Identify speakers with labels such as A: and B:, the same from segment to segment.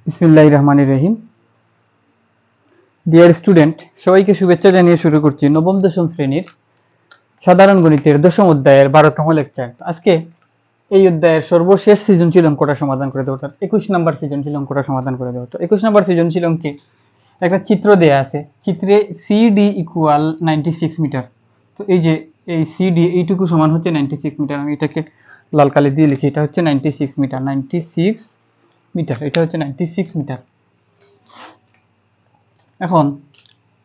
A: বিসমিল্লাহির রহমানির রহিম। Dear student, সবাইকে শুভেচ্ছা জানিয়ে শুরু করছি নবম দশম শ্রেণীর সাধারণ গণিতের দশম অধ্যায়ের 12তম লেকচার। আজকে এই অধ্যায়ের সর্বশেষ সৃজনশীল অঙ্কটা সমাধান করে দেবো, অর্থাৎ 21 নম্বর সৃজনশীল অঙ্কটা সমাধান করে দেবো। তো 21 নম্বর সৃজনশীল অঙ্কে একটা চিত্র দেয়া আছে, চিত্রে সিডি ইকুয়াল 96 মিটার। তো এই যে এই সিডি এইটুকু সমান হচ্ছে 96 মিটার। আমি এটাকে লাল কালি দিয়ে লিখি, এটা হচ্ছে 96 মিটার, 96 মিটার, এটা হচ্ছে 96 মিটার। এখন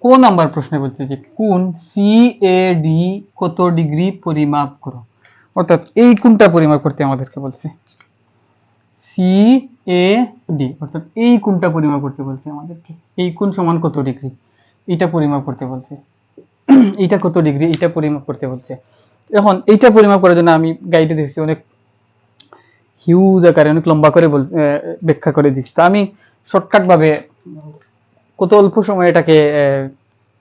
A: কোন নাম্বার প্রশ্নে বলছে যে কোন সিএডি কত ডিগ্রি পরিমাপ করো, অর্থাৎ এই কোণটা পরিমাপ করতে আমাদেরকে বলছে। সিএডি অর্থাৎ এই কোণটা পরিমাপ করতে বলছে আমাদেরকে। এই কোণ সমান কত ডিগ্রি এটা পরিমাপ করতে বলছে। এইটা কত ডিগ্রি এটা পরিমাপ করতে বলছে। এখন এইটা পরিমাপ করার জন্য আমি গাইডে দেখছি অনেক হিউজ আকারে অনেক লম্বা করে ব্যাখ্যা করে দিচ্ছি। তা আমি শর্টকাট ভাবে কত অল্প সময় এটাকে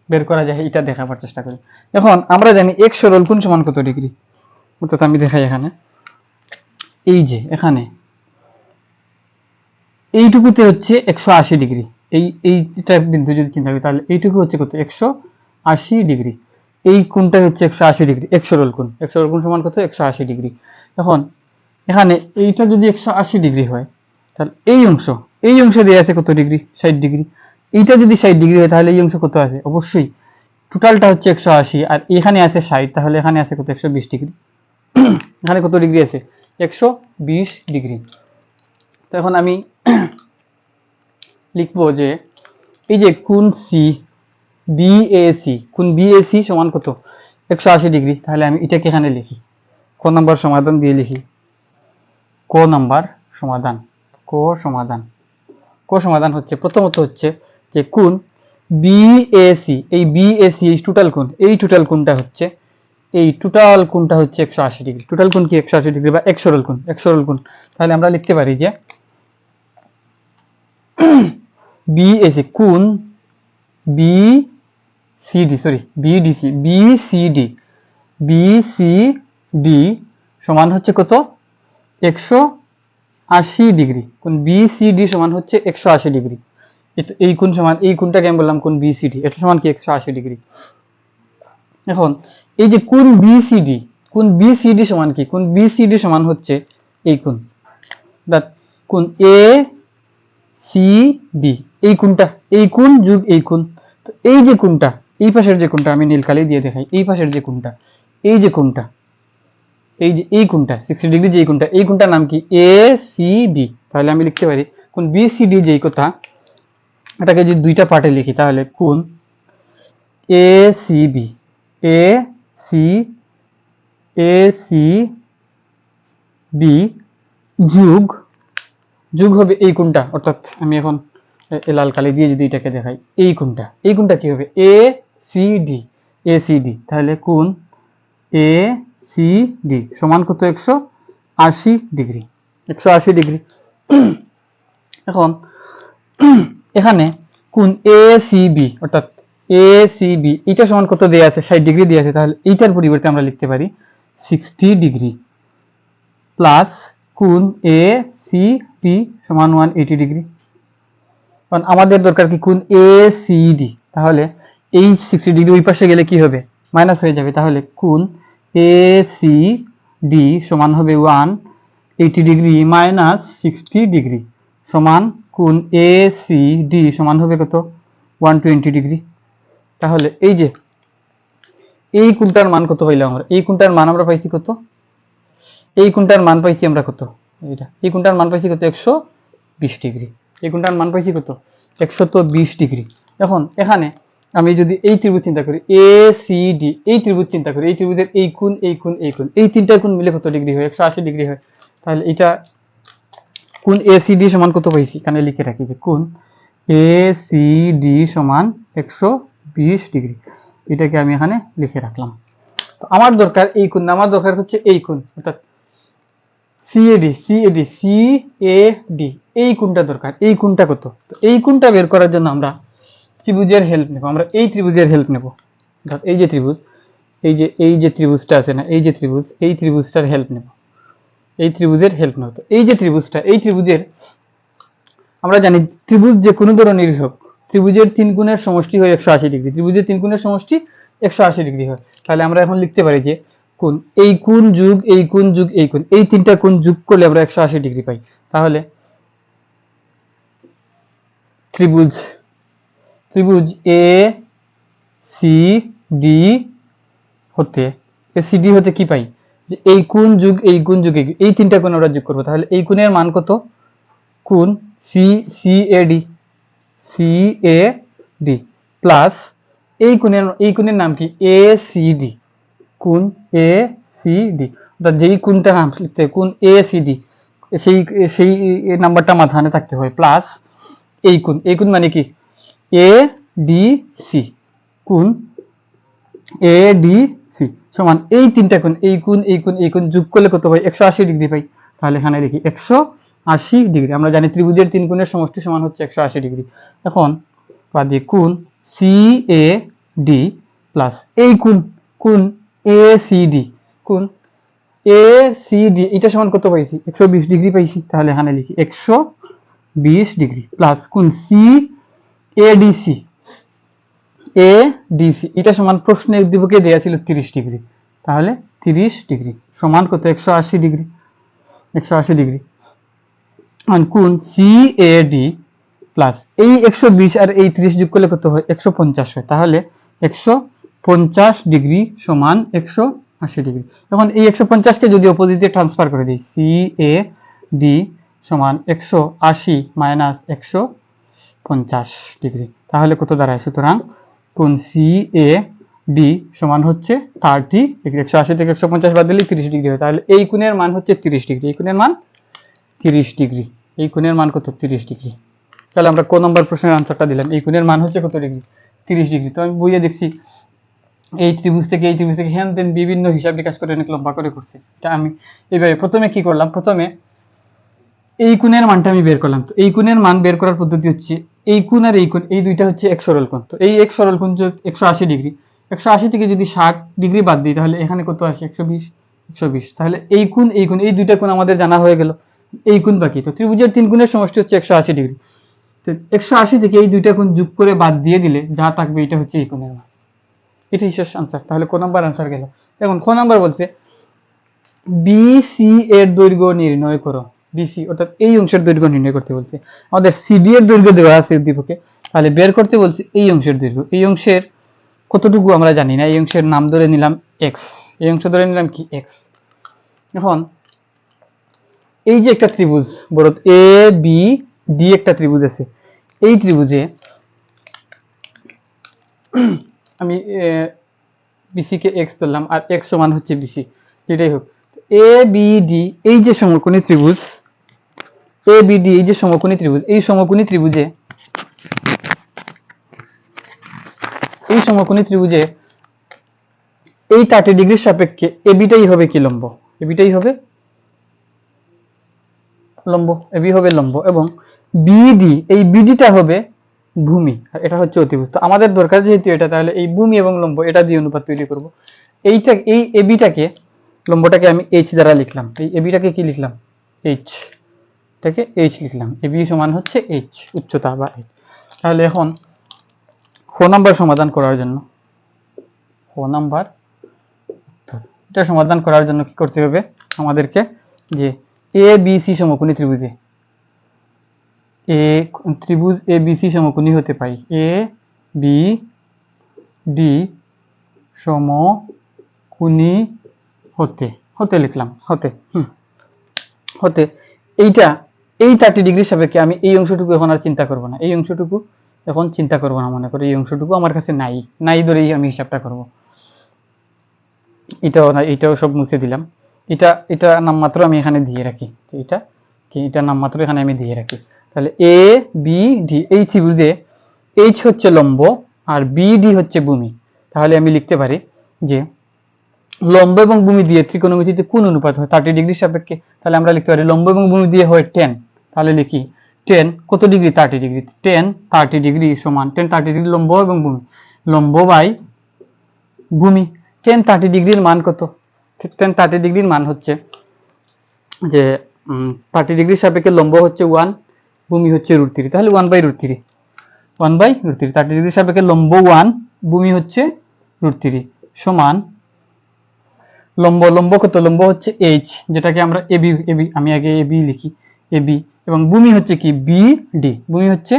A: বের করা যায় এটা দেখাবার চেষ্টা করি। এখন আমরা জানি এক সরল কোণ সমান কত ডিগ্রি, অর্থাৎ আমি দেখাই এখানে, এই যে এখানে এইটুকুতে হচ্ছে 180 ডিগ্রি। এইটা বিন্দু যদি চিন্তা করি তাহলে এইটুকু হচ্ছে কত 180 ডিগ্রি। এই কোণটা হচ্ছে 180 ডিগ্রি, এক সরল কোণ। এক সরল কোণ সমান কত 180 ডিগ্রি। এখন এখানে এইটা যদি 180 ডিগ্রি হয় তাহলে এই অংশ দিয়ে আছে কত ডিগ্রি 60 ডিগ্রি। এইটা যদি 60 ডিগ্রি হয় তাহলে এই অংশ কত আছে, অবশ্যই টোটালটা হচ্ছে 180 আর এখানে আছে 60, তাহলে এখানে আছে কত 120 ডিগ্রি। এখানে কত ডিগ্রি আছে 120 ডিগ্রি। তো এখন আমি লিখবো যে এই যে কোণ সি বিএসি, কোণ বিএসি সমান কত 180 ডিগ্রি। তাহলে আমি এটাকে এখানে লিখি, ক নাম্বার সমাধান দিয়ে লিখি। ক নাম্বার সমাধান, ক সমাধান হচ্ছে প্রথমত হচ্ছে যে কোণ বিএসি, এই বিএসি এই টোটাল কোণ, এই টোটাল কোণটা হচ্ছে 180 ডিগ্রি। টোটাল কোণ কি 180 ডিগ্রি বা এক সরল কোণ। তাহলে আমরা লিখতে পারি যে বিএসি কোণ বিসিডি সমান হচ্ছে কত 180 ডিগ্রি। কোণ বিসিডি সমান হচ্ছে 180 ডিগ্রি। এই কোণ সমান, এই কোণটাকে আমি বললাম কোণ বিসিডি, এটা সমান কি 180 ডিগ্রি। এখন এই যে কোণ বিসিডি সমান কি, কোণ বিসিডি সমান হচ্ছে এই কোণ, কোণ এ সি ডি, এই কোণটা, এই কোণ যোগ এই কোণ। তো এই যে কোণটা, এই পাশের যে কোণটা আমি নীল কালি দিয়ে দেখাই, এই পাশের যে কোণটা, এই যে কোণটা, এই যে এই কোণটা 60 ডিগ্রি যে কোণটা, এই কোণটার নাম কি এ সি বি। তাহলে আমি লিখতে পারি কোণ বিসিডি যেই কথা, এটাকে যদি দুইটা পার্টে লিখি তাহলে কোণ A C B, A C B যোগ হবে এই কোণটা, অর্থাৎ আমি এখন লাল কালি দিয়ে যদি এটাকে দেখাই, এই কোণটা কি হবে এ সি ডি। তাহলে কোণ এ সি ডি সমান কত 180 ডিগ্রি, 180 ডিগ্রি। এখন এখানে কোণ এ সি বি, অর্থাৎ এ সি বি এটা সমান কত দেয়া আছে 60 ডিগ্রি দেয়া আছে। তাহলে এইটার পরিবর্তে আমরা লিখতে পারি 60 ডিগ্রি প্লাস কোণ এ সি বি সমান 180 ডিগ্রি। কারণ আমাদের দরকার কি কোণ এ সি ডি, তাহলে এই 60 ডিগ্রি ওই পাশে গেলে কি হবে মাইনাস হয়ে যাবে। তাহলে কোণ এ সি ডি সমান হবে 180 ডিগ্রি মাইনাস 60 ডিগ্রি সমান কোণ এ সি ডি সমান হবে কত 120 ডিগ্রি। তাহলে এই যে এই কোণটার মান কত পাইলাম আমরা, এই কোণটার মান আমরা পাইছি কত, এই কোণটার মান পাইছি আমরা কত, এই কোণটার মান পাইছি কত 120 ডিগ্রি। এই কোণটার মান পাইছি কত 120 ডিগ্রি। এখন এখানে আমি যদি এই ত্রিভুজ চিন্তা করি এ সি ডি, এই ত্রিভুজ চিন্তা করি, এই ত্রিভুজের এই কোণ এই তিনটা কোণ মিলে কত ডিগ্রি হয় 180 ডিগ্রি হয়। তাহলে এটা কোণ এ সি ডি সমান কত পাইছি, এখানে লিখে রাখি যে কোণ এ সি ডি সমান 120 ডিগ্রি। এটাকে আমি এখানে লিখে রাখলাম। তো আমার দরকার এই কোণ, আমার দরকার হচ্ছে এই কোণ, অর্থাৎ সিএডি এই কোণটা দরকার। এই কোণটা কত, তো এই কোণটা বের করার জন্য আমরা ত্রিভুজের হেল্প নেব, আমরা এই ত্রিভুজের হেল্প নেব। এই যে ত্রিভুজ, এই যে ত্রিভুজটা আছে না, এই যে ত্রিভুজ, এই ত্রিভুজটার হেল্প নেব, এই ত্রিভুজের হেল্প নেব। তো এই যে ত্রিভুজটা, এই ত্রিভুজের আমরা জানি ত্রিভুজ যে কোনো ধরনের হোক, ত্রিভুজের 3 গুণের সমষ্টি হয় 180 ডিগ্রি, ত্রিভুজের 3 গুণের সমষ্টি 180 ডিগ্রি হয়। তাহলে আমরা এখন লিখতে পারি যে কোণ, এই কোণ যোগ এই কোণ যোগ এই কোণ, এই তিনটা কোণ যোগ করলে আমরা 180 ডিগ্রি পাই। তাহলে ত্রিভুজ ত্রিভুজ এ সি ডি হতে এসিডি হতে কি পাই, যে এই কোণ যোগ এই কোণ যোগ এই তিনটা কোণ আমরা যোগ করব। তাহলে এই কোণের মান কত, কোণ C C A D, C A D plus এই কোণের নাম কি, এ সি ডি, কোণ এ সি ডি, অর্থাৎ যেই কোণটার নাম লিখতে হয় কোণ এ সি ডি, সেই সেই নাম্বারটা মাথায় থাকতে হয়, প্লাস এই কোণ মানে কি এ ডি সি, কোণ এ ডি সি সমান এই তিনটা কোণ, এই কোণ এই কোণ এই কোণ যোগ করলে কত হয়, 180 ডিগ্রি পাই। তাহলে এখানে লিখি 180 ডিগ্রি। আমরা জানি ত্রিভুজের 3 কোণের সমষ্টি সমান হচ্ছে 180 ডিগ্রি। এখন বাদে কোণ সি এ ডি প্লাস এই কোণ এ সি ডি, কোণ এ সি ডি এটা সমান কত পাইছি, 120 ডিগ্রি পাইছি। তাহলে এখানে লিখি 120 ডিগ্রি প্লাস কোণ C A D C, A DC এটা সমান প্রশ্নের উদ্দীপকে দেয়া ছিল 30 ডিগ্রি। তাহলে 30 ডিগ্রি সমান কত, 180 ডিগ্রি, 180 ডিগ্রি। কোণ সি এ ডি প্লাস এই 120 আর এই 30 যোগ করলে কত হয়, 150 হয়। তাহলে 150 ডিগ্রি সমান 180 ডিগ্রি। এখন এই 150 কে যদি অপোজিটে ট্রান্সফার করে দিই, সি এ ডি সমান 180 মাইনাস 150 ডিগ্রি, তাহলে কত দাঁড়ায়, সুতরাং কোণ সি এ ডি সমান হচ্ছে 30 ডিগ্রি। 180 থেকে 150 বাদ দিলে 30 ডিগ্রি হয়। তাহলে এই কোণের মান হচ্ছে 30 ডিগ্রি, এই কোণের মান 30 ডিগ্রি, এই কোণের মান কত, 30 ডিগ্রি। তাহলে আমরা কোন নম্বর প্রশ্নের আনসারটা দিলাম, এই কোণের মান হচ্ছে কত ডিগ্রি, 30 ডিগ্রি। তো আমি বইয়ে দেখছি এই ত্রিভুজ থেকে হ্যান তেন বিভিন্ন হিসাব নিকাশ করে অনেক লম্বা করে করছে। এটা আমি এইভাবে প্রথমে কি করলাম, প্রথমে এই কোণের মানটা আমি বের করলাম। তো এই কোণের মান বের করার পদ্ধতি হচ্ছে এই কোণ আর এই কোণ, এই দুইটা হচ্ছে এক সরল কোণ। তো এই এক সরল কোণ 180 ডিগ্রি, 180 থেকে যদি 60 ডিগ্রি বাদ দিই তাহলে এখানে কত আসে, 120। তাহলে এই কোণ এই দুইটা কোণ আমাদের জানা হয়ে গেল, এই কোণ বাকি। তো ত্রিভুজের 3 কোণের সমষ্টি হচ্ছে 180 ডিগ্রি। তো 180 থেকে এই দুইটা কোণ যোগ করে বাদ দিয়ে দিলে যা থাকবে এটা হচ্ছে এই কোণের মান, এটাই শেষ আনসার। তাহলে কোন নাম্বার আনসার গেল। এখন কোন নাম্বার বলছে বিসি এর দৈর্ঘ্য নির্ণয় করো, বিসি অর্থাৎ এই অংশের দৈর্ঘ্য নির্ণয় করতে বলছে। আমাদের সিডি এর দৈর্ঘ্য দেওয়া আছে উদ্দীপকে, তাহলে বের করতে বলছে এই অংশের দৈর্ঘ্য। এই অংশের কতটুকু আমরা জানি না, এই অংশের নাম ধরে নিলাম এক্স, এই অংশ ধরে নিলাম কি এক্স। এখন এই যে একটা ত্রিভুজ বড় এ বি ডি একটা ত্রিভুজ আছে, এই ত্রিভুজে আমি বিসি কে এক্স ধরলাম আর এক্স সমান হচ্ছে বিসি, যেটাই হোক। এ বি ডি এই যে সমকোণী ত্রিভুজ, এ বি ডি এই যে সমকোণী ত্রিভুজ, এই সমকোণী ত্রিভুজে এই 30 ডিগ্রির সাপেক্ষে এবিটাই হবে কি, লম্ব। এবিটাই হবে লম্ব, এবি হবে লম্ব এবং বিডি এই বিডিটা হবে ভূমি আর এটা হচ্ছে অতিভুজ। তো আমাদের দরকার যেহেতু এটা, তাহলে এই ভূমি এবং লম্ব এটা দিয়ে অনুপাত তৈরি করব। এই এবিটাকে, লম্বটাকে আমি এইচ দ্বারা লিখলাম, এই এবিটাকে কি লিখলাম, এইচ, এটাকে এইচ লিখলাম। এবি সমান হচ্ছে এইচ, উচ্চতা বা এইচ। তাহলে এখন খ নাম্বার সমাধান করার জন্য, খ নাম্বার এটা সমাধান করার জন্য কি করতে হবে আমাদেরকে, যে এ বি সি সমকোণী ত্রিভুজে ত্রিভুজ এ বি সি সমকোণী হতে পাই, এ বি ডি সমকোণী হতে লিখলাম, হতে এইটা এই 30 ডিগ্রির সাপেক্ষে আমি এই অংশটুকু এখন আর চিন্তা করব না, এই অংশটুকু এখন চিন্তা করব না, মনে করি এই অংশটুকু আমার কাছে নাই ধরেই আমি হিসাবটা করব। এটাও সব মুছে দিলাম। এটা নামমাত্র আমি এখানে দিয়ে রাখি, এটা নামমাত্র এখানে আমি দিয়ে রাখি। তাহলে এ বি ডি এই ত্রিভুজে এইচ হচ্ছে লম্ব আর বি ডি হচ্ছে ভূমি। তাহলে আমি লিখতে পারি যে লম্ব এবং ভূমি দিয়ে ত্রিকোণমিতিতে কোন অনুপাত হয়, 30 ডিগ্রির সাপেক্ষে। তাহলে আমরা লিখতে পারি লম্ব এবং ভূমি দিয়ে হয় 10। তাহলে লিখি 10 কত ডিগ্রি, 30 ডিগ্রি। 10 30 ডিগ্রি সমান 10 30 ডিগ্রি লম্ব এবং ভূমি, লম্ব বাই ভূমি। 10 30 ডিগ্রির মান কত, 10 30 ডিগ্রির মান হচ্ছে যে 30 ডিগ্রির সাপেক্ষে লম্ব হচ্ছে 1, ভূমি হচ্ছে √3, তাহলে 1/√3, 1/√3, 30 ডিগ্রি সাপেক্ষে লম্ব 1, ভূমি হচ্ছে √3 সমান লম্ব কত, লম্ব হচ্ছে h, যেটাকে আমরা এবি, আমি আগে এবি লিখি, এবি, এবং ভূমি হচ্ছে কি বিডি, ভূমি হচ্ছে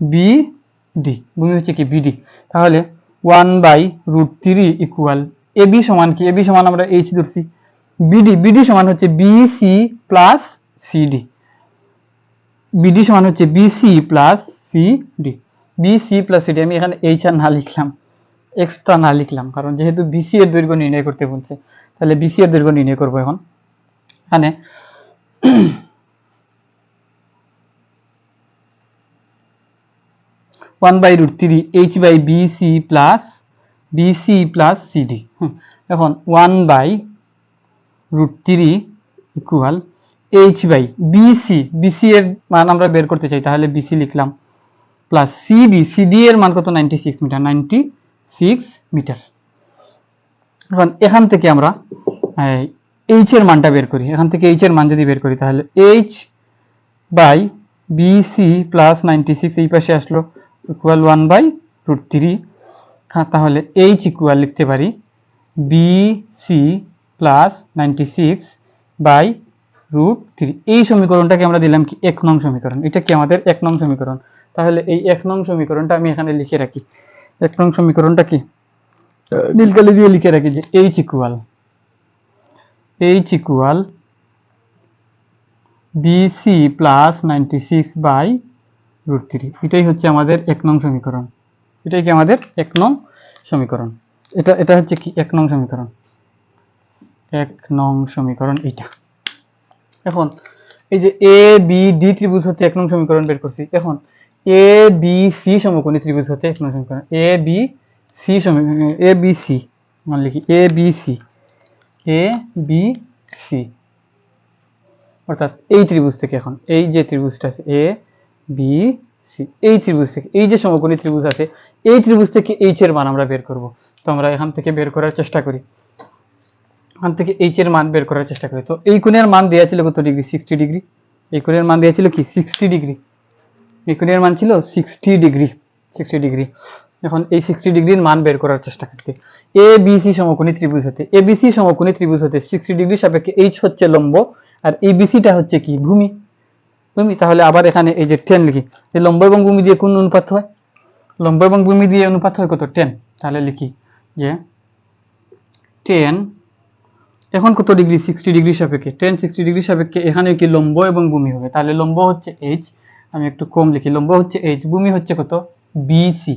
A: বিডি, ভূমি হচ্ছে কি বিডি। তাহলে 1/√3 ইকুয়াল এবি সমান কি, এবি সমান আমরা h ধরছি, বিডি সমান হচ্ছে বিসি প্লাস সিডি, বিডি সমান হচ্ছে BC plus CD, BC plus CD. আমি এখানে এইচ আর না লিখলাম, এক্সট্রা না লিখলাম, কারণ যেহেতু বিসি এর দৈর্ঘ্য নির্ণয় করতে বলছে, তাহলে বিসি এর দৈর্ঘ্য নির্ণয় করবো এখন। এখানে 1/√3 h/BC প্লাস সিডি। এখন 1/√3 ইকুয়াল h/BC এর মান আমরা বের করতে চাই, তাহলে বিসি লিখলাম, প্লাস সিডি এর মান কত, 96 মিটার, 96 মিটার। এখন এখান থেকে আমরা এইচ এর মানটা বের করি, এখান থেকে এইচ এর মান যদি বের করি, তাহলে h/BC প্লাস 96 এই পাশে আসলো, ইকুয়াল 1/√3। তাহলে h ইকুয়াল লিখতে পারি BC প্লাস 96/√3। এই সমীকরণটাকে আমরা দিলাম কি 1 নং সমীকরণ, এটা কি আমাদের 1 নং সমীকরণ। তাহলে এই 1 নং সমীকরণটা আমি এখানে লিখে রাখি, 1 নং সমীকরণটা কি নীলকালি দিয়ে লিখে রাখি যে h ইকুয়াল BC প্লাস 96/√3। এটাই হচ্ছে আমাদের 1 নং সমীকরণ, এটাই কি আমাদের 1 নং সমীকরণ। এটা হচ্ছে কি 1 নং সমীকরণ, 1 নং সমীকরণ এইটা। এখন এই যে এ বি ডি ত্রিভুজ হতে 1 নং সমীকরণ বের করছি। এখন এ বি সি সমকোণী ত্রিভুজ হতে 1 নং সমীকরণ, এ বি সি মান লিখি এ বি সি, অর্থাৎ এই ত্রিভুজ থেকে, এখন এই যে ত্রিভুজটা আছে এ বি সি, এই ত্রিভুজ থেকে, এই যে সমকোণী ত্রিভুজ আছে, এই ত্রিভুজ থেকে এইচ এর মান আমরা বের করব। তো আমরা এখান থেকে বের করার চেষ্টা করি, এখান থেকে এইচ এর মান বের করার চেষ্টা করি। তো এই কোণের মান দেওয়া ছিল কত ডিগ্রি, 60 ডিগ্রি। এই কোণের মান দেওয়া ছিল কি 60 ডিগ্রি, এই কোণের মান ছিল 60 ডিগ্রি। এখন এই 60 ডিগ্রির মান বের করার চেষ্টা করতে, এ বি সি সমকোণী ত্রিভুজ হতে, এ বি সি সমকোণী ত্রিভুজ হতে 60 ডিগ্রি সাপেক্ষে এইচ হচ্ছে লম্ব, আর এই বিসিটা হচ্ছে কি ভূমি। তাহলে আবার এখানে এই যে 10 লিখি, এই লম্ব এবং ভূমি দিয়ে কোন অনুপাত হয়, লম্ব এবং ভূমি দিয়ে অনুপাত হয় কত, 10। তাহলে লিখি যে 10, এখন কত ডিগ্রি, 60 ডিগ্রি সাপেক্ষে, 10 60 ডিগ্রি সাপেক্ষে এখানে কি লম্ব এবং ভূমি হবে, তাহলে লম্ব হচ্ছে h, আমি একটু কম লিখি, লম্ব হচ্ছে h, ভূমি হচ্ছে কত বিসি,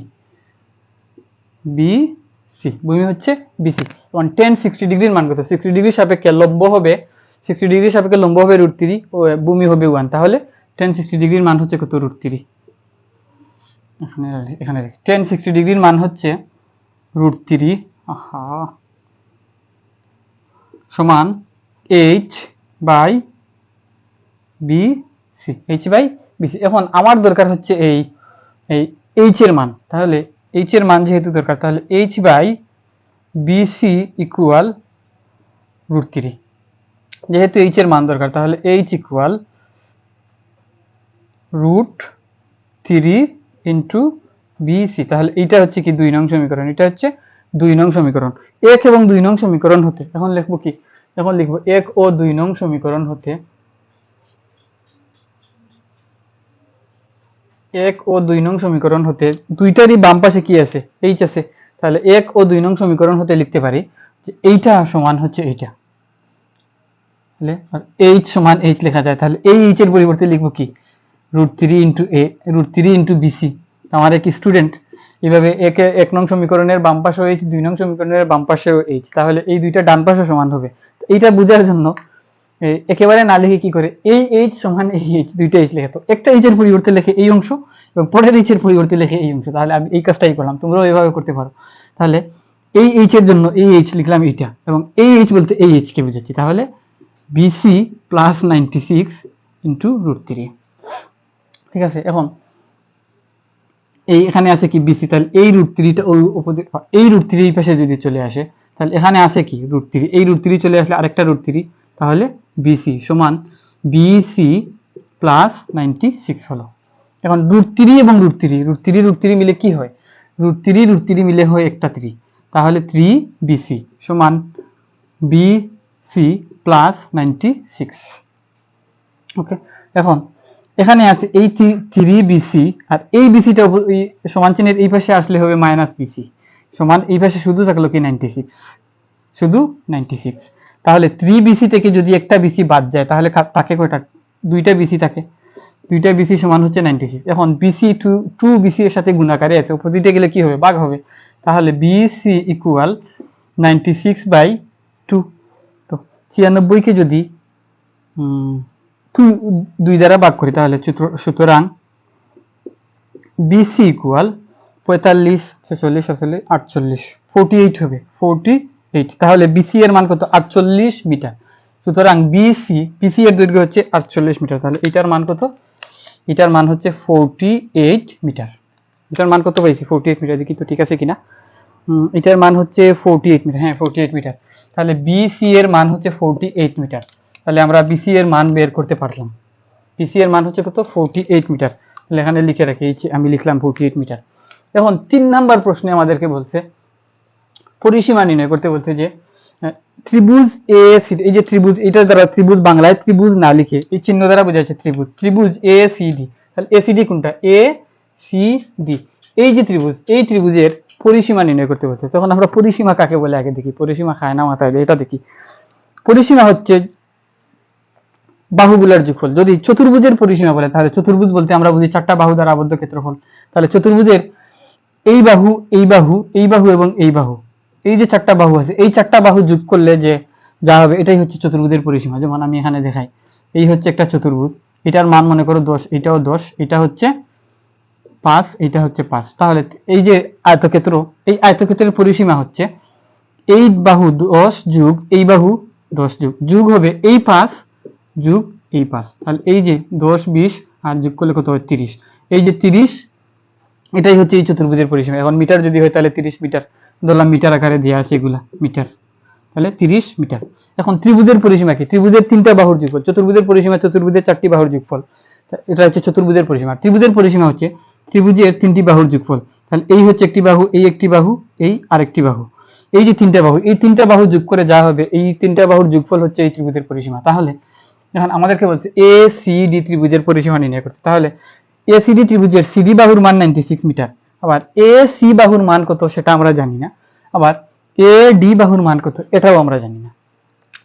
A: ভূমি হচ্ছে বিসি। এখন 10 60 ডিগ্রির মান কত, 60 ডিগ্রি সাপেক্ষে লম্ব হবে, 60 ডিগ্রি সাপেক্ষে লম্ব হবে √3 ও ভূমি হবে 1, তাহলে 10 60 ডিগ্রির মান হচ্ছে কত, √3। এখানে 10 60 ডিগ্রির মান হচ্ছে √3 সমান h/BC। এখন আমার দরকার হচ্ছে এই h এর মান, তাহলে h এর মান যেহেতু দরকার, তাহলে h/BC ইকুয়াল √3। যেহেতু h এর মান দরকার, তাহলে h ইকুয়াল √3 ইন্টু বিসি। তাহলে এইটা হচ্ছে কি 2 নং সমীকরণ, এটা হচ্ছে 2 নং সমীকরণ। 1 এবং 2 নং সমীকরণ হতে এখন লিখবো কি, এখন লিখবো 1 ও 2 নং সমীকরণ হতে, 1 ও 2 নং সমীকরণ হতে দুইটারই বাম পাশে কি আছে, h আছে। তাহলে 1 ও 2 নং সমীকরণ হতে লিখতে পারি যে এইটা সমান হচ্ছে এইটা, তাহলে h সমান h লেখা যায়। তাহলে এই h এর পরিবর্তে লিখবো কি √3 ইন্টু a, √3 ইন্টু বিসি। আমার এক স্টুডেন্ট এইভাবে 1 নং সমীকরণের বাম পাশেও h, 2 নং সমীকরণের বাম পাশেও h, তাহলে এই দুইটা ডান পাশে সমান হবে। এইটা বোঝার জন্য একেবারে না লিখে কি করে, এই h সমান এই h, দুইটা h লেখে, তো একটা h এর পরিবর্তে লেখে এই অংশ এবং পরের h এর পরিবর্তে লেখে এই অংশ। তাহলে আমি এই কাজটাই করলাম, তোমরাও এইভাবে করতে পারো। তাহলে এই h এর জন্য এই h লিখলাম এইটা, এবং এই h বলতে এই h কে বুঝাচ্ছি। তাহলে বিসি প্লাস 96 ইন্টু √3, ঠিক আছে। এখন এই এখানে আছে কি বিসি, তাহলে এই √3টা ওই অপোজিট, এই √3 এই পাশে যদি চলে আসে, তাহলে এখানে আছে কি √3, এই √3 চলে আসলে আরেকটা √3, তাহলে বিসি সমান বিসি প্লাস 96 হলো। এখন √3 এবং √3 মিলে কি হয়? √3 মিলে হয় একটা 3, তাহলে 3BC সমান BC প্লাস 96। ওকে, এখন এখানে আছে এই 3BC, আর এই BCটা সমান চিহ্নের এই পাশে আসলে হবে -BC সমান এই পাশে শুধু থাকলো কি 96, শুধু 96। তাহলে 3BC থেকে যদি একটা BC বাদ যায় তাহলে থাকে কয়টা? দুইটা BC থাকে, দুইটা BC সমান হচ্ছে 96। এখন BC 2BC এর সাথে গুণাকারে আছে, অপোজিটে গেলে কি হবে? ভাগ হবে। তাহলে BC ইকুয়াল 96/2। তো 96 কে যদি 2 দ্বারা ভাগ করি তাহলে সুতরাং BC ইকুয়াল 45, 46, 48, 48 হবে, 48। তাহলে BC এর মান কত? 48 মিটার। সুতরাং BC এর দৈর্ঘ্য হচ্ছে 48 মিটার। তাহলে এটার মান কত? এটার মান হচ্ছে 48 মিটার। এটার মান কত পাইছি? 48 মিটার। দেখি তো ঠিক আছে কিনা। এটার মান হচ্ছে 48 মিটার। হ্যাঁ, 48 মিটার। তাহলে BC এর মান হচ্ছে 48 মিটার। তাহলে আমরা BC এর মান বের করতে পারলাম। BC এর মান হচ্ছে কত? 48 মিটার। তাহলে এখানে লিখে রাখি, আমি লিখলাম 48 মিটার। এখন 3 নাম্বার প্রশ্নে আমাদেরকে বলছে পরিসীমা নির্ণয় করতে বলছে যে ত্রিভুজ ACD, এই যে ত্রিভুজ, এটা দ্বারা ত্রিভুজ, বাংলায় ত্রিভুজ না লিখে এই চিহ্ন দ্বারা বোঝা যাচ্ছে ত্রিভুজ ACD। তাহলে ACD কোনটা? ACD, এই যে ত্রিভুজ, এই ত্রিভুজের পরিসীমা নির্ণয় করতে বলছে। তখন আমরা পরিসীমা কাকে বলে আগে দেখি। পরিসীমা খায় না মাথায়, এটা দেখি। পরিসীমা হচ্ছে বাহুগুলোর যোগফল। যদি চতুর্ভুজের পরিসীমা বলে তাহলে চতুর্ভুজ বলতে আমরা বুঝি 4টা বাহু দ্বারা আবদ্ধ ক্ষেত্রফল। তাহলে চতুর্ভুজের এই বাহু, এই বাহু, এই বাহু এবং এই বাহু, এই যে 4টা বাহু আছে, এই 4টা বাহু যোগ করলে যে যা হবে এটাই হচ্ছে চতুর্ভুজের পরিসীমা। যেমন আমি এখানে দেখাই, এই হচ্ছে একটা চতুর্ভুজ, এটার মান মনে করো 10, এটাও 10, এটা হচ্ছে 5, এটা হচ্ছে 5। তাহলে এই যে আয়তক্ষেত্র, এই আয়তক্ষেত্রের পরিসীমা হচ্ছে এই বাহু 10 যোগ এই বাহু 10 যোগ হবে এই 5 যোগ এই 5। তাহলে এই যে 10, 20 আর যোগ করলে কত হয়? 30। এই যে 30, এটাই হচ্ছে এই চতুর্ভুজের পরিসীমা। এখন মিটার যদি হয় তাহলে 30 মিটার, ধরলাম মিটার আকারে দেওয়া আছে এগুলা মিটার, তাহলে 30 মিটার। এখন ত্রিভুজের পরিসীমা কি? ত্রিভুজের 3টা বাহুর যোগফল। চতুর্ভুজের পরিসীমা চতুর্ভুজের 4টি বাহুর যোগফল, এটা হচ্ছে চতুর্ভুজের পরিসীমা। ত্রিভুজের পরিসীমা হচ্ছে ত্রিভুজের 3টি বাহুর যোগফল। তাহলে এই হচ্ছে একটি বাহু, এই একটি বাহু, এই আরেকটি বাহু, এই যে 3টা বাহু, এই 3টা বাহু যোগ করে যা হবে এই 3টা বাহুর যোগফল হচ্ছে এই ত্রিভুজের পরিসীমা। তাহলে এখন আমাদেরকে বলছে ACD ত্রিভুজের পরিসীমা নির্ণয় করতে। তাহলে ACD ত্রিভুজের CD বাহুর মান 96 মিটার। আবার AC বাহুর মান কত সেটা আমরা জানি না। আবার AD বাহুর মান কত এটাও আমরা জানি না।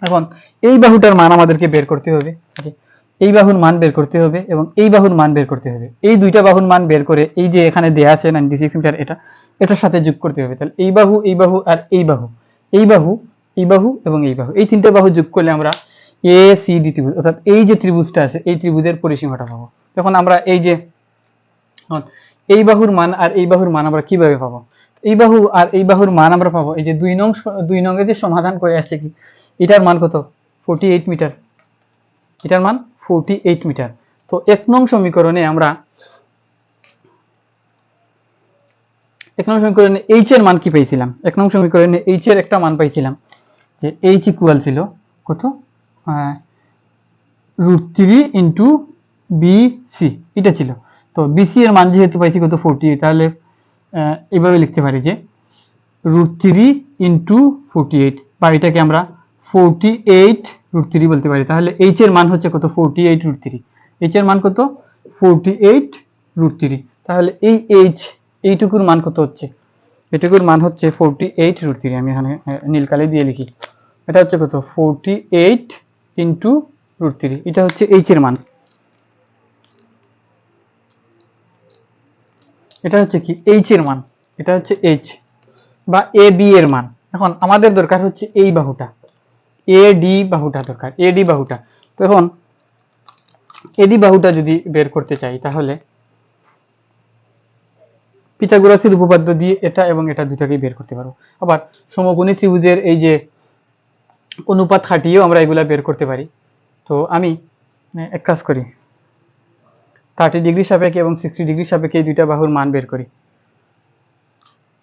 A: এখন এই বাহুটার মান আমাদেরকে বের করতে হবে, এই বাহুর মান বের করতে হবে এবং এই বাহুর মান বের করতে হবে। এই দুইটা বাহুর মান বের করে এই যে এখানে দেয়া আছে 96 মিটার, এটার সাথে যোগ করতে হবে। তাহলে এই বাহু, এই বাহু আর এই বাহু, এই বাহু, এই বাহু এবং এই বাহু, এই 3টে বাহু যোগ করলে আমরা ACD ত্রিভুজ, অর্থাৎ এই যে ত্রিভুজটা আছে এই ত্রিভুজের পরিসীমাটা পাবো। তখন আমরা এই যে এই বাহুর মান আর এই বাহুর মান আমরা কিভাবে পাবো? এই বাহু আর এই বাহুর মান আমরা পাবো এই যে 2 নং যে সমাধান করে আসছে কি, এটার মান কত? 48 মিটার। এটার মান 48 মিটার। তো 1 নং সমীকরণে আমরা 1 নং সমীকরণে h এর মান কি পাইছিলাম? 1 নং সমীকরণে h এর একটা মান পাইছিলাম যে h ইকুয়াল ছিল কত? √3 ইন্টু BC, এটা ছিল। তো BC এর মান যেহেতু পাইছি কত? 48। তাহলে এইভাবে লিখতে পারি যে √3 ইন্টু 48, বা এটাকে আমরা 48 √3 বলতে পারি। তাহলে h এর মান হচ্ছে কত? 48 √3। h এর মান কত? 48 √3। তাহলে এই h, এইটুকুর মান কত হচ্ছে? এটুকুর মান হচ্ছে 48 √3। আমি এখানে নীল কালি দিয়ে লিখি, এটা হচ্ছে কত? 48 ইন্টু √3, এটা হচ্ছে h এর মান। এটা হচ্ছে কি? h এর মান, এটা হচ্ছে h বা AB এর মান। এখন আমাদের দরকার হচ্ছে এই বাহুটা, AD বাহুটা দরকার, AD বাহুটা। তো এখন AD বাহুটা যদি বের করতে চাই তাহলে পিথাগোরাসের উপপাদ্য দিয়ে এটা এবং এটা দুটাকেই বের করতে পারবো। আবার সমকোণী ত্রিভুজের এই যে অনুপাত খাটিয়েও আমরা এগুলা বের করতে পারি। তো আমি এক কাজ করি, 30 ডিগ্রি সাপেক্ষে এবং 60 ডিগ্রি সাপেক্ষে এই দুইটা বাহুর মান বের করি।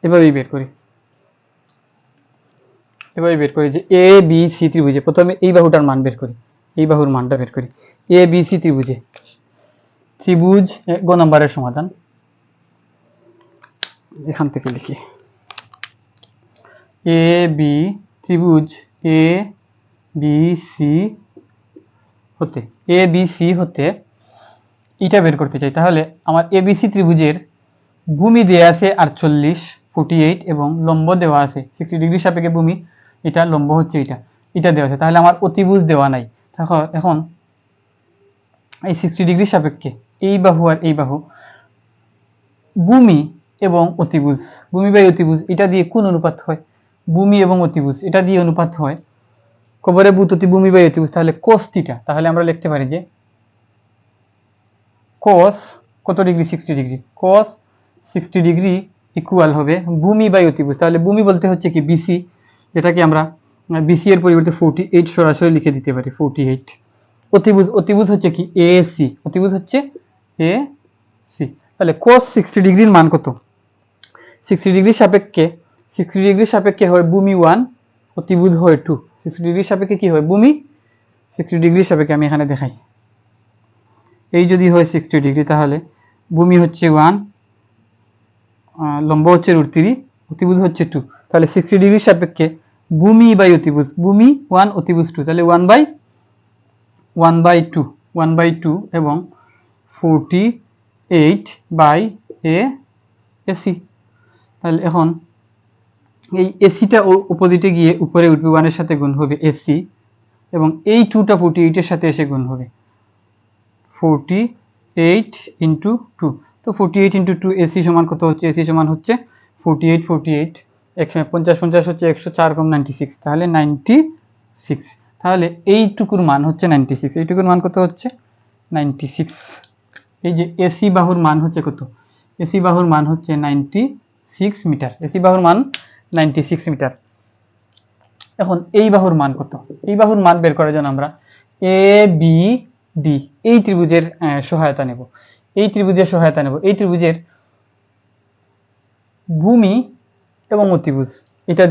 A: এভাবেই বের করি, এভাবেই বের করি যে ABC ত্রিভুজে প্রথমে এই বাহুটার মান বের করি, এই বাহুর মানটা বের করি। ABC ত্রিভুজে ত্রিভুজ গ নম্বরের সমাধান এখান থেকে লিখি এ বি ত্রিভুজ এ বি সি হতে এ বি সি হতে এটা বের করতে চাই। তাহলে আমার এবিসি ত্রিভুজের ভূমি দেওয়া আছে 48 48 এবং লম্ব দেওয়া আছে 60 ডিগ্রি সাপেক্ষে ভূমি, এটা লম্ব হচ্ছে এটা দেওয়া আছে। তাহলে আমার অতিভুজ দেওয়া নাই। এখন এই 60 ডিগ্রি সাপেক্ষে এই বাহু আর এই বাহু ভূমি এবং অতিভুজ, ভূমি বাই অতিভুজ এটা দিয়ে কোন অনুপাত হয়? ভূমি এবং অতিভুজ এটা দিয়ে অনুপাত হয় খবরে ভূততি ভূমি বাই অতিভুজ। তাহলে cos থিটা, তাহলে আমরা লিখতে পারি যে cos কত degree 60 degree, cos 60 degree equal হবে ভূমি বাই অতিভুজ। তাহলে ভূমি বলতে হচ্ছে কি বিসি, এটাকে আমরা বিসি এর পরিবর্তে 48 সরাসরি লিখে দিতে পারি 48। অতিভুজ হচ্ছে কি এসি, অতিভুজ হচ্ছে এসি। তাহলে cos 60 ডিগ্রির মান কত? 60 ডিগ্রির সাপেক্ষে হয় ভূমি 1, অতিভুজ হয় 2। 60 ডিগ্রির সাপেক্ষে কি হয়? ভূমি 60 ডিগ্রির সাপেক্ষে আমি এখানে দেখাই, এই যদি হয় 60 ডিগ্রি তাহলে ভূমি হচ্ছে 1, লম্ব হচ্ছে √3, অতিভুজ হচ্ছে 2। তাহলে 60 ডিগ্রির সাপেক্ষে ভূমি বাই অতিভুজ, ভূমি 1 অতিভুজ 2, তাহলে 1/2 এবং 48/এসি। তাহলে এখন এই এসিটা অপোজিটে গিয়ে উপরে উঠবে, 1 এর সাথে গুণ হবে এসি এবং এই 2টা 48 এর সাথে এসে গুণ হবে 48 ইন্টু 2। তো 48 ইন্টু 2 এসি সমান কত হচ্ছে? এসি সমান হচ্ছে 48 50 50 হচ্ছে 104 কম 96, তাহলে 96। তাহলে এইটুকুর মান হচ্ছে 96, এইটুকুর মান কত হচ্ছে? 96। এই যে এসি বাহুর মান হচ্ছে কত? এসি বাহুর মান হচ্ছে 96 মিটার, এসি বাহুর মান 96 মিটার। এখন এই বাহুর মান কত? এই বাহুর মান বের করার জন্য আমরা এ বি ডি এই ত্রিভুজের সহায়তা নেব। এই ত্রিভুজের ভূমি এবং অতিভুজ এটা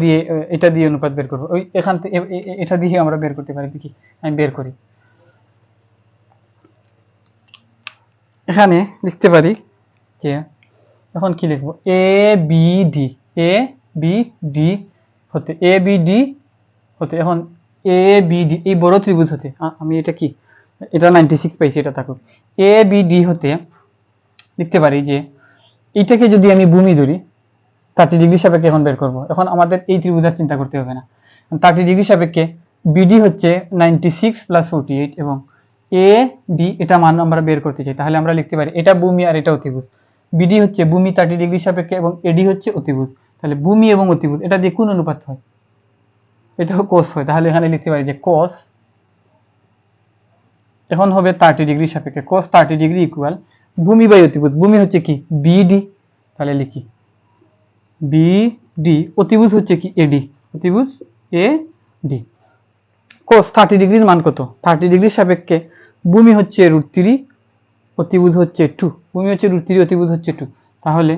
A: দিয়ে অনুপাত বের করব। ওই এখান থেকে এটা দিয়ে আমরা বের করতে পারি। দেখি আমি বের করি, এখানে লিখতে পারি যে এখন কি লিখবো? এ বি ডি হতে এখন এ বি ডি এই বড় ত্রিভুজ হতে আমি এটা 96 পাইছি, এটা থাকুক। এ বি ডি হতে লিখতে পারি যে এইটাকে যদি আমি ভূমি ধরি 30 ডিগ্রি সাপেক্ষে এখন বের করব। এখন আমাদের এই ত্রিভুজের চিন্তা করতে হবে না। 30 ডিগ্রি সাপেক্ষে বিডি হচ্ছে 96 + 48 এবং এ ডি এটা মান আমরা বের করতে চাই। তাহলে আমরা লিখতে পারি এটা ভূমি আর এটা অতিভুজ। বিডি হচ্ছে ভূমি 30 ডিগ্রি সাপেক্ষে এবং এডি হচ্ছে অতিভুজ। তাহলে ভূমি এবং অতিভুজ এটা দিয়ে কোন অনুপাত হয়? এটাও cos হয়। তাহলে এখানে লিখতে পারি যে cos এখন হবে 30 ডিগ্রি সাপেক্ষে cos 30 ডিগ্রি ইকুয়াল ভূমি বাই অতিভুজ। ভূমি হচ্ছে কি বিডি, তাহলে লিখি বিডি, অতিভুজ হচ্ছে কি এডি, অতিভুজ এডি। cos 30 ডিগ্রির মান কত? 30 ডিগ্রির সাপেক্ষে ভূমি হচ্ছে √3, অতিভুজ হচ্ছে 2, ভূমি হচ্ছে √3, অতিভুজ হচ্ছে 2। তাহলে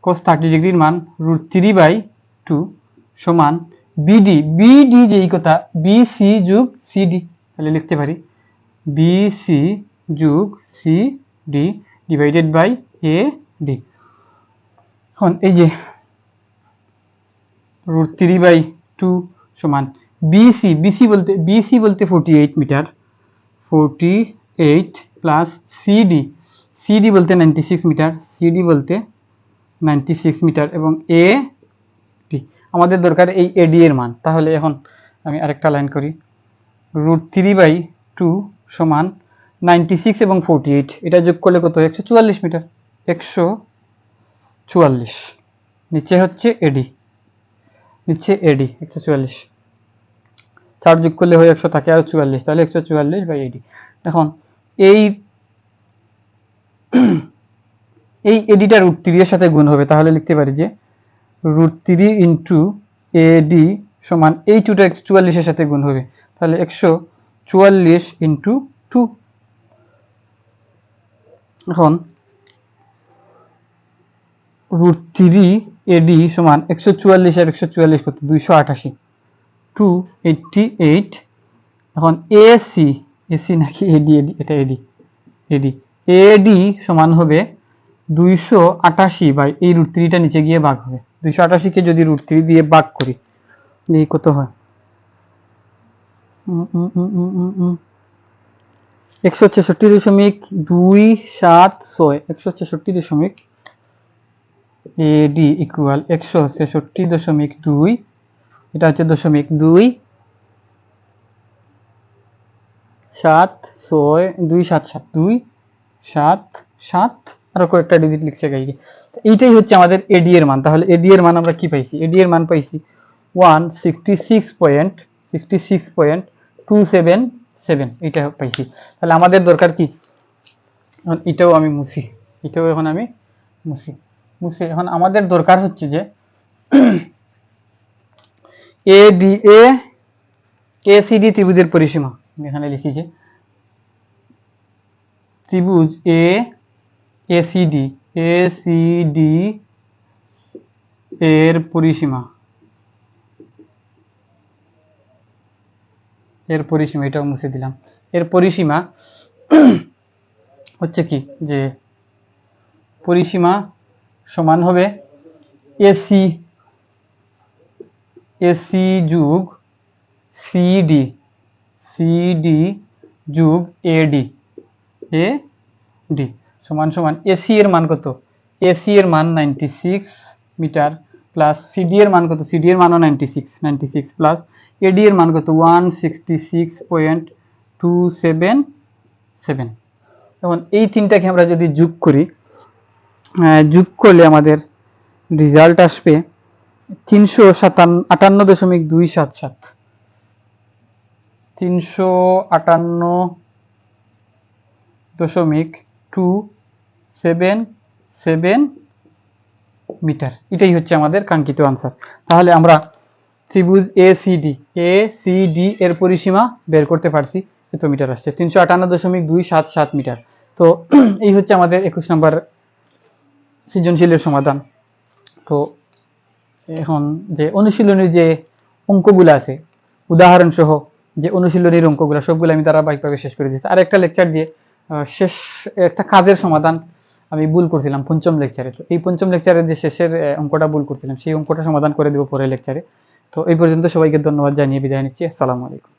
A: cos 30 ডিগ্রির মান √3/2 সমান বিডি যেই কথা বিসি যোগ সিডি, তাহলে লিখতে পারি বিসি যোগ সিডি ডিভাইডেড বাই এডি। এখন এই যে √3/2 সমান বিসি বলতে 48 মিটার, 48 প্লাস সিডি বলতে 96 মিটার, সিডি বলতে 96 মিটার এবং এডি আমাদের দরকার এই এডি এর মান। তাহলে এখন আমি আরেকটা লাইন করি, √3/2 সমান 96 এবং 48 এটা যোগ করলে কত? 144 মিটার, 144। নিচে হচ্ছে এডি, 144, 4 যোগ করলে হয় 100, থাকে আর 44, তাহলে 144/80। এখন এই এডিটা √3 এর সাথে গুণ হবে। তাহলে লিখতে পারি যে √3 ইন্টু এডি সমান এই 2টা 144 এর সাথে গুণ হবে, তাহলে 144 ইন্টু 2। এখন √3 এডি সমান 144 আর 144 কত? 288, 288। এখন এসি নাকি এডি? এটা এডি। এডি সমান হবে 288 বাই এই √3টা নিচে গিয়ে ভাগ হবে, 288 কে যদি √3 দিয়ে ভাগ করি এই কত হয় 166.276 166. এডি ইকুয়াল 166.2, এটা হচ্ছে 0.276 আরো কয়েকটা ডিজিট লিখছে গাইকে। এইটাই হচ্ছে আমাদের এডি এর মান। তাহলে এডি এর মান আমরা কি পাইছি? এডি এর মান পাইছি 166.277 এটা পাইছি। তাহলে আমাদের দরকার কি, এটাও আমি মুছি, এটাও এখন আমি মুছি। এখন আমাদের দরকার হচ্ছে যে এসিডি ত্রিভুজের পরিসীমা। এখানে লিখি যে ত্রিভুজ এসিডি এর পরিসীমা, এটাও মুছে দিলাম। এর পরিসীমা হচ্ছে কি, যে পরিসীমা সমান হবে এসি যোগ সিডি যোগ এডি সমান এসি এর মান কত? এসি এর মান 96 মিটার প্লাস সিডি এর মান কত? সিডি এর মানও 96 প্লাস এডি এর মান কত? 166.277। এখন এই তিনটাকে আমরা যদি যোগ করি, যোগ করলে আমাদের রেজাল্ট আসবে 358.277 358.277 মিটার। এটাই হচ্ছে আমাদের কাঙ্ক্ষিত আনসার। তাহলে আমরা ত্রিভুজ এসিডি এর পরিসীমা বের করতে পারছি, কত মিটার আসছে? 358.277 মিটার। তো এই হচ্ছে আমাদের 21 নম্বর সৃজনশীলের সমাধান। তো এখন যে অনুশীলনীর যে অঙ্কগুলো আছে, উদাহরণ সহ যে অনুশীলনীর অঙ্কগুলো সবগুলো আমি ধারাবাহিকভাবে শেষ করে দিচ্ছি। আর একটা লেকচার দিয়ে শেষ একটা কাজের সমাধান আমি ভুল করছিলাম পঞ্চম লেকচারে। তো এই পঞ্চম লেকচারের যে শেষের অঙ্কটা ভুল করছিলাম, সেই অঙ্কটা সমাধান করে দেবো পরের লেকচারে। তো এই পর্যন্ত সবাইকে ধন্যবাদ জানিয়ে বিদায় নিচ্ছি। আসসালামু আলাইকুম।